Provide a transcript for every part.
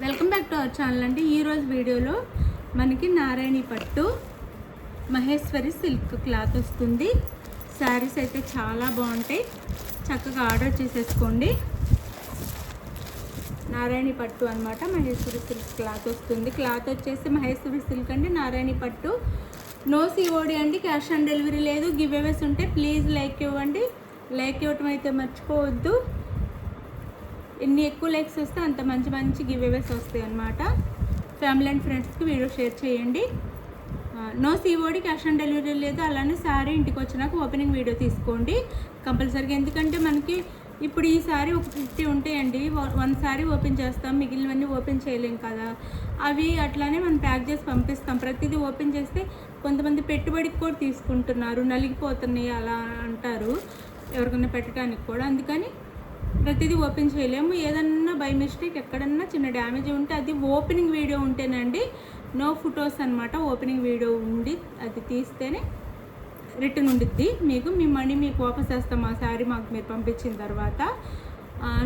Welcome back to our channel అండి. ఈరోజు వీడియోలో మనకి నారాయణి పట్టు మహేశ్వరి సిల్క్ క్లాత్ వస్తుంది. శారీస్ అయితే చాలా బాగుంటాయి, చక్కగా ఆర్డర్ చేసేసుకోండి. నారాయణి పట్టు అనమాట, మహేశ్వరి సిల్క్ క్లాత్ వస్తుంది. క్లాత్ వచ్చేసి మహేశ్వరి సిల్క్ అండి, నారాయణి పట్టు. నో సిఓడి అండి, క్యాష్ ఆన్ డెలివరీ లేదు. గివ్ అవేస్ ఉంటే ప్లీజ్ లైక్ ఇవ్వండి, లైక్ ఇవ్వటం అయితే మర్చిపోవద్దు. ఎన్ని ఎక్కువ లైక్స్ వస్తే అంత మంచి మంచి గివ్ అవేస్ వస్తాయి అన్నమాట. ఫ్యామిలీ అండ్ ఫ్రెండ్స్కి వీడియో షేర్ చేయండి. No COD, cash on delivery లేదు. అలానే శారీ ఇంటికి వచ్చినాక ఓపెనింగ్ వీడియో తీసుకోండి కంపల్సరీగా. ఎందుకంటే మనకి ఇప్పుడు ఈ శారీ ఒక 50 ఉంటాయండి. 1 శారీ ఓపెన్ చేస్తాం, మిగిలినవన్నీ ఓపెన్ చేయలేం కదా. అవి అట్లానే మనం ప్యాక్ చేసి పంపిస్తాం. ప్రతిదీ ఓపెన్ చేస్తే కొంతమంది పెట్టుబడికి కూడా తీసుకుంటున్నారు, నలిగిపోతున్నాయి అలా అంటారు, ఎవరికైనా పెట్టడానికి కూడా. అందుకని ప్రతిదీ ఓపెన్ చేయలేము. ఏదన్నా బై మిస్టేక్ ఎక్కడన్నా చిన్న డ్యామేజ్ ఉంటే అది ఓపెనింగ్ వీడియో ఉంటేనండి, నో ఫొటోస్ అనమాట. ఓపెనింగ్ వీడియో ఉండి అది తీస్తేనే రిటర్న్ ఉండిద్ది. మీకు మీ మనీ మీకు వాపస్ వేస్తాం ఆ శారీ మాకు మీరు పంపించిన తర్వాత.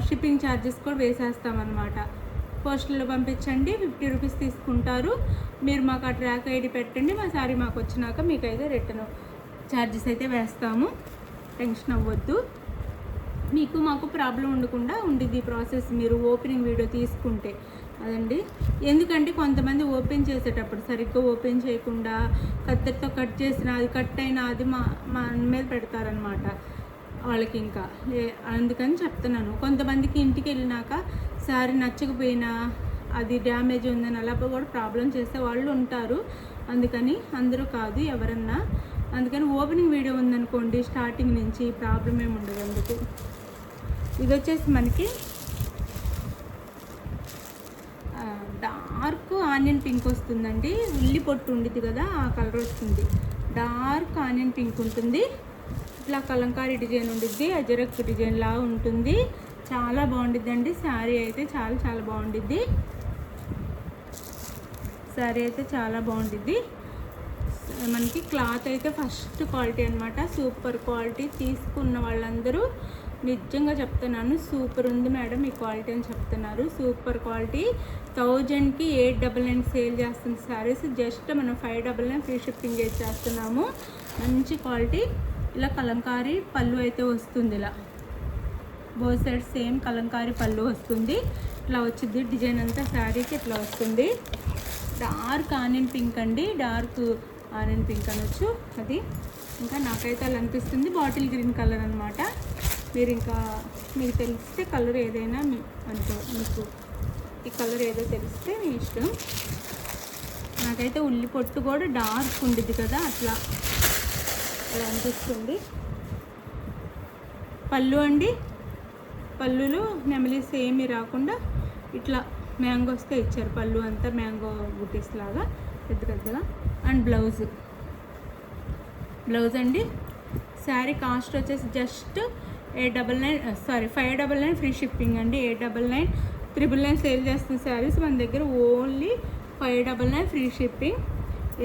షిప్పింగ్ ఛార్జెస్ కూడా వేసేస్తామన్నమాట. పోస్టుల్లో పంపించండి, 50 రూపీస్ తీసుకుంటారు. మీరు మాకు ఆ ట్రాక్ ఐడి పెట్టండి, మా శారీ మాకు వచ్చినాక మీకైతే రిటర్న్ ఛార్జెస్ అయితే వేస్తాము. టెన్షన్ అవ్వద్దు, మీకు మాకు ప్రాబ్లం ఉండకుండా ఉండిద్ది ప్రాసెస్ మీరు ఓపెనింగ్ వీడియో తీసుకుంటే. అదండి, ఎందుకంటే కొంతమంది ఓపెన్ చేసేటప్పుడు సరిగ్గా ఓపెన్ చేయకుండా కత్తెరతో కట్ చేసిన అది కట్ అయినా అది మా మీద పెడతారనమాట వాళ్ళకి. ఇంకా అందుకని చెప్తున్నాను. కొంతమందికి ఇంటికి వెళ్ళినాక శారీ నచ్చకపోయినా అది డ్యామేజ్ ఉందని అలా కూడా ప్రాబ్లం చేసే వాళ్ళు ఉంటారు. అందుకని అందరూ కాదు, ఎవరన్నా. అందుకని ఓపెనింగ్ వీడియో ఉందనుకోండి స్టార్టింగ్ నుంచి ప్రాబ్లం ఏమి ఉండదు. అందుకు ఇది వచ్చేసి మనకి డార్క్ ఆనియన్ పింక్ వస్తుందండి. ఉల్లి పొట్టు ఉండిద్ది కదా, ఆ కలర్ వస్తుంది. డార్క్ ఆనియన్ పింక్ ఉంటుంది. ఇట్లా కలంకారీ డిజైన్ ఉండిద్ది, అజరక్ డిజైన్ లా ఉంటుంది. చాలా బాగుండిద్ది అండి శారీ అయితే, చాలా చాలా బాగుండిద్ది. శారీ అయితే చాలా బాగుండిద్ది. మనకి క్లాత్ అయితే ఫస్ట్ క్వాలిటీ అనమాట, సూపర్ క్వాలిటీ. తీసుకున్న వాళ్ళందరూ నిజంగా చెప్తున్నాను, సూపర్ ఉంది మేడం ఈ క్వాలిటీ అని చెప్తున్నారు. Super quality. 1000కి 899 సేల్ చేస్తున్న శారీస్ జస్ట్ మనం 599 ఫ్రీ షిప్పింగ్ చేస్తున్నాము. మంచి క్వాలిటీ. ఇలా కలంకారీ పళ్ళు అయితే వస్తుంది, ఇలా బోత్ సైడ్ సేమ్ కలంకారీ పళ్ళు వస్తుంది. ఇట్లా వచ్చింది డిజైన్ అంతా శారీకి ఇట్లా వస్తుంది. డార్క్ ఆనియన్ పింక్ అండి, డార్క్ ఆనియన్ పింక్ అనొచ్చు అది. ఇంకా నాకైతే అలా అనిపిస్తుంది. బాటిల్ గ్రీన్ కలర్ అనమాట. మీరు ఇంకా మీకు తెలిస్తే కలర్ ఏదైనా మీకు ఈ కలర్ ఏదో తెలిస్తే మీ ఇష్టం. నాకైతే ఉల్లి పొట్టు కూడా డార్క్ ఉండిద్ది కదా, అట్లా అలా అనిపిస్తుంది. పళ్ళు అండి, పళ్ళులో నెమలీస్ ఏమీ రాకుండా ఇట్లా మ్యాంగోస్తో ఇచ్చారు. పళ్ళు అంతా మ్యాంగో బుటీస్ లాగా పెద్ద పెద్దగా. అండ్ బ్లౌజ్ అండి. శారీ కాస్ట్ వచ్చేసి జస్ట్ 599 ఫ్రీ షిప్పింగ్ అండి. 899 399 సేల్ చేస్తున్న శారీస్ మన దగ్గర ఓన్లీ 599 ఫ్రీ షిప్పింగ్.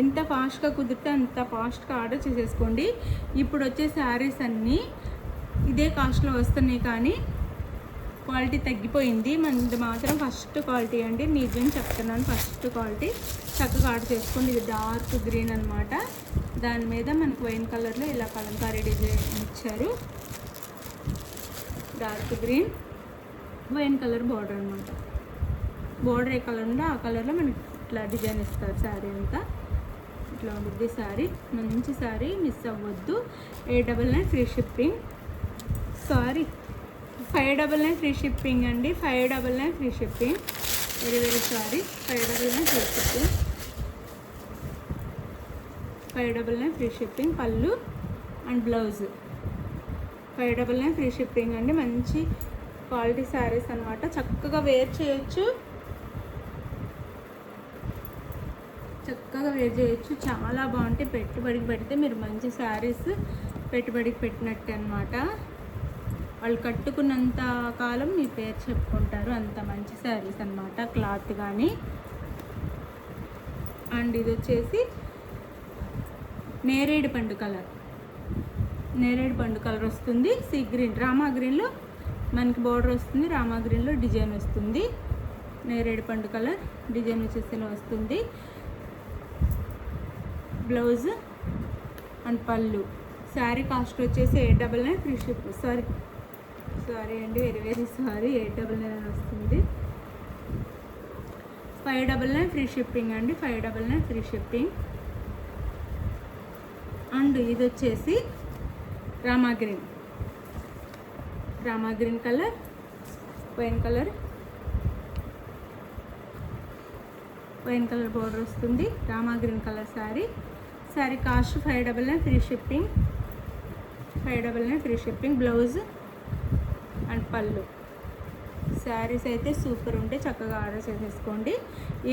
ఎంత ఫాస్ట్గా కుదిరితే అంత ఫాస్ట్గా ఆర్డర్ చేసేసుకోండి. ఇప్పుడు వచ్చే శారీస్ అన్నీ ఇదే కాస్ట్లో వస్తున్నాయి, కానీ క్వాలిటీ తగ్గిపోయింది. మనది మాత్రం ఫస్ట్ క్వాలిటీ అండి, నిజం చెప్తున్నాను. First quality. చక్కగా ఆర్డర్ చేసుకోండి. ఇది డార్క్ గ్రీన్ అనమాట. దాని మీద మనకు వైన్ కలర్లో ఇలా కలంకారీ డిజైన్ ఇచ్చారు. Dark green wine colour border అనమాట. బార్డర్ ఏ కలర్ ఉందో ఆ కలర్లో మనకి ఇట్లా డిజైన్ ఇస్తారు. శారీ అంతా ఇట్లా ఉంటుంది. శారీ మంచి శారీ, మిస్ అవ్వద్దు. 899 ఫ్రీ షిప్పింగ్. 599 ఫ్రీ షిప్పింగ్ అండి. 599 free shipping. Very sorry. 599 free shipping. 599 free shipping. పళ్ళు అండ్ బ్లౌజ్ 599 ఫ్రీ షిప్పింగ్ అండి. మంచి క్వాలిటీ శారీస్ అనమాట. చక్కగా వేర్ చేయొచ్చు, చాలా బాగుంటాయి. పెట్టుబడికి పెడితే మీరు మంచి శారీస్ పెట్టుబడికి పెట్టినట్టే అనమాట. వాళ్ళు కట్టుకున్నంత కాలం మీ పేరు చెప్పుకుంటారు, అంత మంచి శారీస్ అనమాట. క్లాత్ కానీ. అండ్ ఇది వచ్చేసి నేరేడు పండు కలర్ వస్తుంది. సీ గ్రీన్, రామా గ్రీన్లో మనకి బార్డర్ వస్తుంది, రామా గ్రీన్లో డిజైన్ వస్తుంది. నేరేడు పండు కలర్ డిజైన్ వచ్చేసి ఇలా వస్తుంది. బ్లౌజ్ అండ్ పళ్ళు. శారీ కాస్ట్ వచ్చేసి 899 ఫ్రీ షిప్. సారీ అండి, వెరీ సారీ, 899 వస్తుంది. 599 ఫ్రీ షిప్పింగ్ అండి, 599 ఫ్రీ షిప్పింగ్. అండ్ ఇది వచ్చేసి Rama green colour, wine colour border వస్తుంది. Rama green colour sari cost 599 free shipping, 599 free shipping. Blouse and పళ్ళు. శారీస్ అయితే సూపర్ ఉంటే చక్కగా ఆర్డర్ చేసేసుకోండి.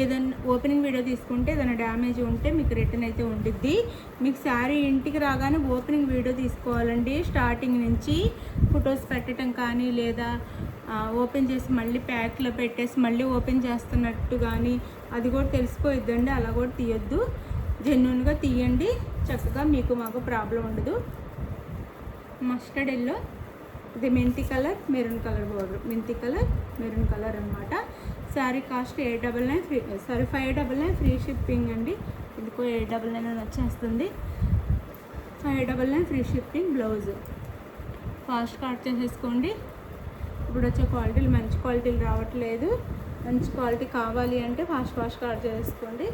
ఏదైనా ఓపెనింగ్ వీడియో తీసుకుంటే ఏదైనా డ్యామేజ్ ఉంటే మీకు రిటర్న్ అయితే ఉండిద్ది. మీకు శారీ ఇంటికి రాగానే ఓపెనింగ్ వీడియో తీసుకోవాలండి. స్టార్టింగ్ నుంచి ఫొటోస్ పెట్టడం కానీ, లేదా ఓపెన్ చేసి మళ్ళీ ప్యాక్లో పెట్టేసి మళ్ళీ ఓపెన్ చేస్తున్నట్టు కానీ అది కూడా తెలిసిపోయిద్దండి. అలా కూడా తీయొద్దు, జెన్యూన్గా తీయండి. చక్కగా మీకు మాకు ప్రాబ్లం ఉండదు. మస్టర్డ్ ఎల్లో, ఇది మెంతి కలర్, మెరూన్ కలర్ బోర్డర్, మెంతి కలర్ మెరూన్ కలర్ అనమాట. శారీ కాస్ట్ 599 ఫ్రీ షిప్పింగ్ అండి. ఇదికో 899 వచ్చేస్తుంది. 599 free shipping. Blouse fast cut చేసేసుకోండి. ఇప్పుడు వచ్చే క్వాలిటీలు మంచి క్వాలిటీలు రావట్లేదు. మంచి క్వాలిటీ కావాలి అంటే ఫాస్ట్ కట్ చేసుకోండి.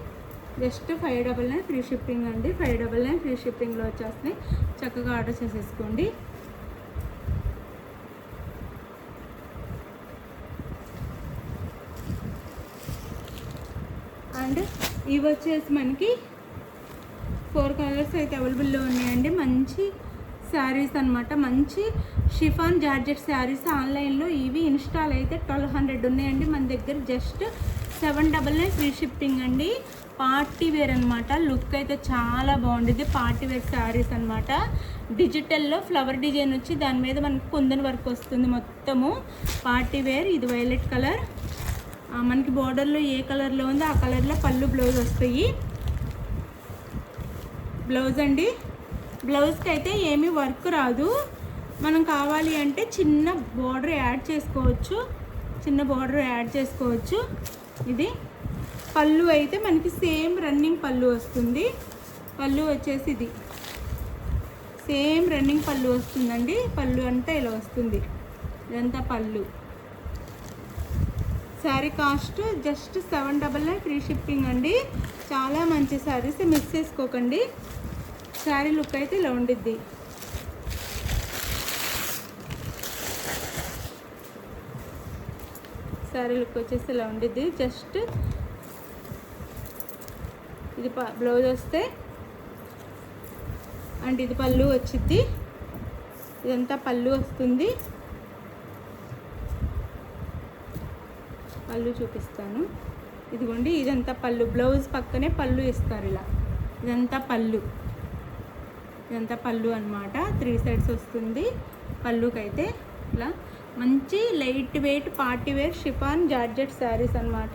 జస్ట్ 599 ఫ్రీ షిప్పింగ్ అండి. 599 ఫ్రీ షిప్పింగ్లో వచ్చేస్తాయి. చక్కగా ఆర్డర్ చేసేసుకోండి. అండ్ ఇవి వచ్చేసి మనకి 4 కలర్స్ అయితే అవైలబుల్లో ఉన్నాయండి. మంచి శారీస్ అనమాట, మంచి షిఫాన్ జార్జెట్ శారీస్. ఆన్లైన్లో ఇవి ఇన్స్టాల్ అయితే 1200 ఉన్నాయండి. మన దగ్గర జస్ట్ 799 ఫ్రీ షిప్పింగ్ అండి. పార్టీ వేర్ అనమాట. లుక్ అయితే చాలా బాగుంటుంది. పార్టీ వేర్ శారీస్ అనమాట. డిజిటల్లో ఫ్లవర్ డిజైన్ వచ్చి దాని మీద మనకి కుందన్ వర్క్ వస్తుంది. మొత్తము పార్టీ వేర్. ఇది వైలెట్ కలర్. మనకి బోర్డర్లో ఏ కలర్లో ఉందో ఆ కలర్లో పళ్ళు బ్లౌజ్ వస్తాయి. బ్లౌజ్ అండి. బ్లౌజ్కి అయితే ఏమీ వర్క్ రాదు. మనం కావాలి అంటే చిన్న బోర్డర్ యాడ్ చేసుకోవచ్చు. ఇది పళ్ళు అయితే మనకి సేమ్ రన్నింగ్ పళ్ళు వస్తుంది. పళ్ళు వచ్చేసి ఇది సేమ్ రన్నింగ్ పళ్ళు వస్తుందండి. పళ్ళు అంతా ఇలా వస్తుంది. ఇదంతా పళ్ళు. Sari cost just 799 free shipping అండి. చాలా మంచి శారీస్, మిస్ చేసుకోకండి. శారీ లుక్ అయితే ఇలా ఉండిద్ది. శారీ లుక్ వచ్చేసి ఇలా ఉండిద్ది. జస్ట్ ఇది బ్లౌజ్ వస్తే అండ్ ఇది పళ్ళు వచ్చిద్ది. ఇదంతా పళ్ళు వస్తుంది. పళ్ళు చూపిస్తాను. ఇదిగోండి, ఇదంతా పళ్ళు. బ్లౌజ్ పక్కనే పళ్ళు ఇస్తారు ఇలా. ఇదంతా పళ్ళు అనమాట. 3 సైడ్స్ వస్తుంది పళ్ళుకైతే. ఇట్లా మంచి light weight party wear chiffon georgette saris అనమాట.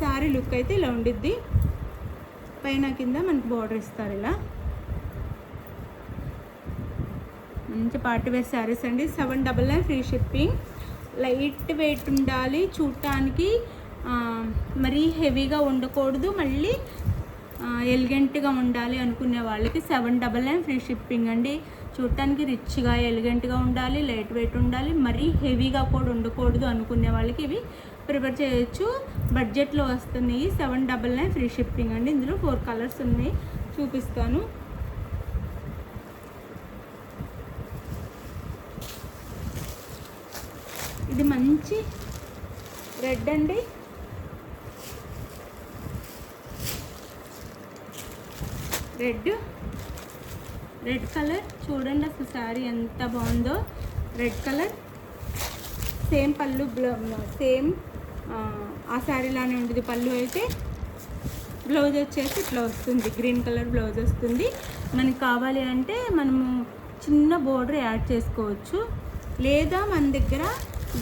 శారీ లుక్ అయితే ఇలా ఉండిద్ది. పైన కింద మనకి బోర్డర్ ఇస్తారు ఇలా. మంచి పార్టీ వేర్ శారీస్ అండి. 799 ఫ్రీ షిప్పింగ్. లైట్ వెయిట్ ఉండాలి, చూడటానికి మరీ హెవీగా ఉండకూడదు, మళ్ళీ ఎలిగెంట్గా ఉండాలి అనుకునే వాళ్ళకి 799 ఫ్రీ షిప్పింగ్ అండి. చూడటానికి రిచ్గా ఎలిగెంట్గా ఉండాలి, లైట్ వెయిట్ ఉండాలి, మరీ హెవీగా కూడా ఉండకూడదు అనుకునే వాళ్ళకి ఇవి ప్రిపేర్ చేయొచ్చు. బడ్జెట్లో వస్తున్నాయి. 799 ఫ్రీ షిప్పింగ్ అండి. ఇందులో 4 కలర్స్ ఉన్నాయి, చూపిస్తాను. ఇది మంచి రెడ్ అండి. రెడ్ కలర్ చూడండి అసలు శారీ ఎంత బాగుందో. రెడ్ కలర్ సేమ్ పళ్ళు, సేమ్ ఆ శారీలానే ఉంటుంది పళ్ళు అయితే. బ్లౌజ్ వచ్చేసి ఇట్లా వస్తుంది, గ్రీన్ కలర్ బ్లౌజ్ వస్తుంది. మనకి కావాలి అంటే మనము చిన్న బోర్డర్ యాడ్ చేసుకోవచ్చు, లేదా మన దగ్గర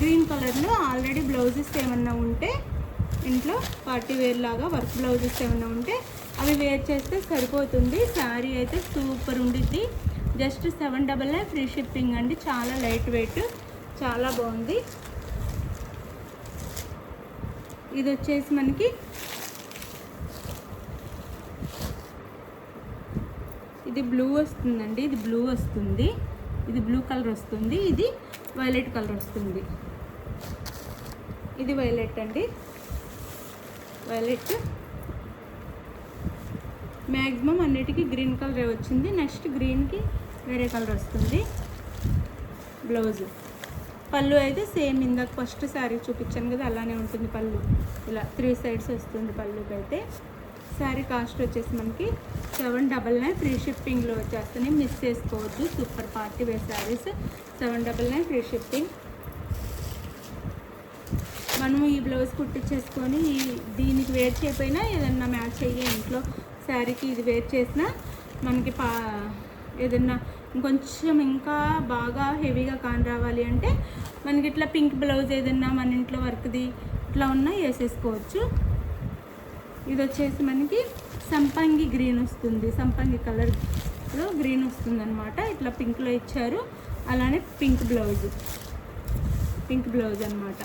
గ్రీన్ కలర్లో ఆల్రెడీ బ్లౌజెస్ ఏమన్నా ఉంటే ఇంట్లో పార్టీ వేర్ లాగా వర్క్ బ్లౌజెస్ ఏమన్నా ఉంటే అవి వేర్ చేస్తే సరిపోతుంది. శారీ అయితే సూపర్ ఉండిద్ది. జస్ట్ 799 ఫ్రీ షిప్పింగ్ అండి. చాలా లైట్ వెయిట్, చాలా బాగుంది. ఇది వచ్చేసి మనకి ఇది బ్లూ వస్తుందండి, ఇది బ్లూ వస్తుంది, ఇది బ్లూ కలర్ వస్తుంది, ఇది వైలెట్ కలర్ వస్తుంది. ఇది వైలెట్ అండి, వైలెట్. మ్యాక్సిమం అన్నిటికీ గ్రీన్ కలరే వచ్చింది. నెక్స్ట్ గ్రీన్కి వేరే కలర్ వస్తుంది. బ్లౌజు పళ్ళు అయితే సేమ్ ఇందాక ఫస్ట్ శారీ చూపించాను కదా అలానే ఉంటుంది. పళ్ళు ఇలా 3 సైడ్స్ వస్తుంది. పళ్ళుకి అయితే శారీ కాస్ట్ వచ్చేసి మనకి 799 ఫ్రీ షిప్పింగ్లో వచ్చేస్తాయి. మిస్ చేసుకోవద్దు. Super party wear saris 799 free shipping. మనము ఈ బ్లౌజ్ కుట్టించేసుకొని దీనికి వేర్ చేయకపోయినా ఏదన్నా మ్యాచ్ అయ్యే ఇంట్లో శారీకి ఇది వేర్ చేసినా మనకి ఏదన్నా ఇంకొంచెం ఇంకా బాగా హెవీగా కాని రావాలి అంటే మనకి ఇట్లా పింక్ బ్లౌజ్ ఏదన్నా మన ఇంట్లో వర్క్ది ఇట్లా ఉన్నా వేసేసుకోవచ్చు. ఇది వచ్చేసి మనకి సంపంగి గ్రీన్ వస్తుంది, సంపంగి కలర్లో గ్రీన్ వస్తుంది అనమాట. ఇట్లా పింక్లో ఇచ్చారు. అలానే పింక్ బ్లౌజ్ అనమాట.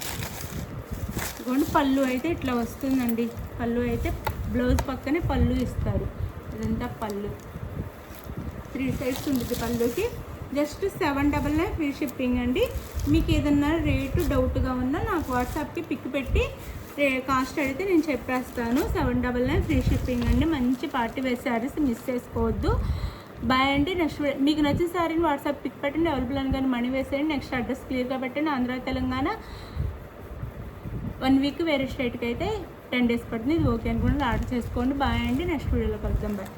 ఇదిగోండి పళ్ళు అయితే ఇట్లా వస్తుందండి. పళ్ళు అయితే బ్లౌజ్ పక్కనే పళ్ళు ఇస్తారు. ఇదంతా పళ్ళు 3 సైడ్స్ ఉంటుంది పళ్ళుకి. జస్ట్ 799 ఫ్రీ షిప్పింగ్ అండి. మీకు ఏదన్నా రేటు డౌట్గా ఉన్నా నాకు వాట్సాప్కి పిక్ పెట్టి కాస్ట్ అడిగితే నేను చెప్పేస్తాను. 799 ఫ్రీ షిప్పింగ్ అండి. మంచి పార్టీ వేర్ శారీస్ మిస్ చేసుకోవద్దు. బాయ్ అండి. నెక్స్ట్ మీకు నచ్చిన శారీని వాట్సాప్ పిక్ పెట్టండి, అవైలబుల్ అని కానీ మనీ వేసేయండి. నెక్స్ట్ అడ్రస్ క్లియర్గా పెట్టండి. ఆంధ్ర తెలంగాణ 1 వీక్ వేరే స్టేట్కి అయితే 10 డేస్ పడుతుంది. ఇది ఓకే అనుకుంటే ఆర్డర్ చేసుకోండి. బాయ్ అండి. నెక్స్ట్ వీడియోలో కలుద్దాం. బాయ్.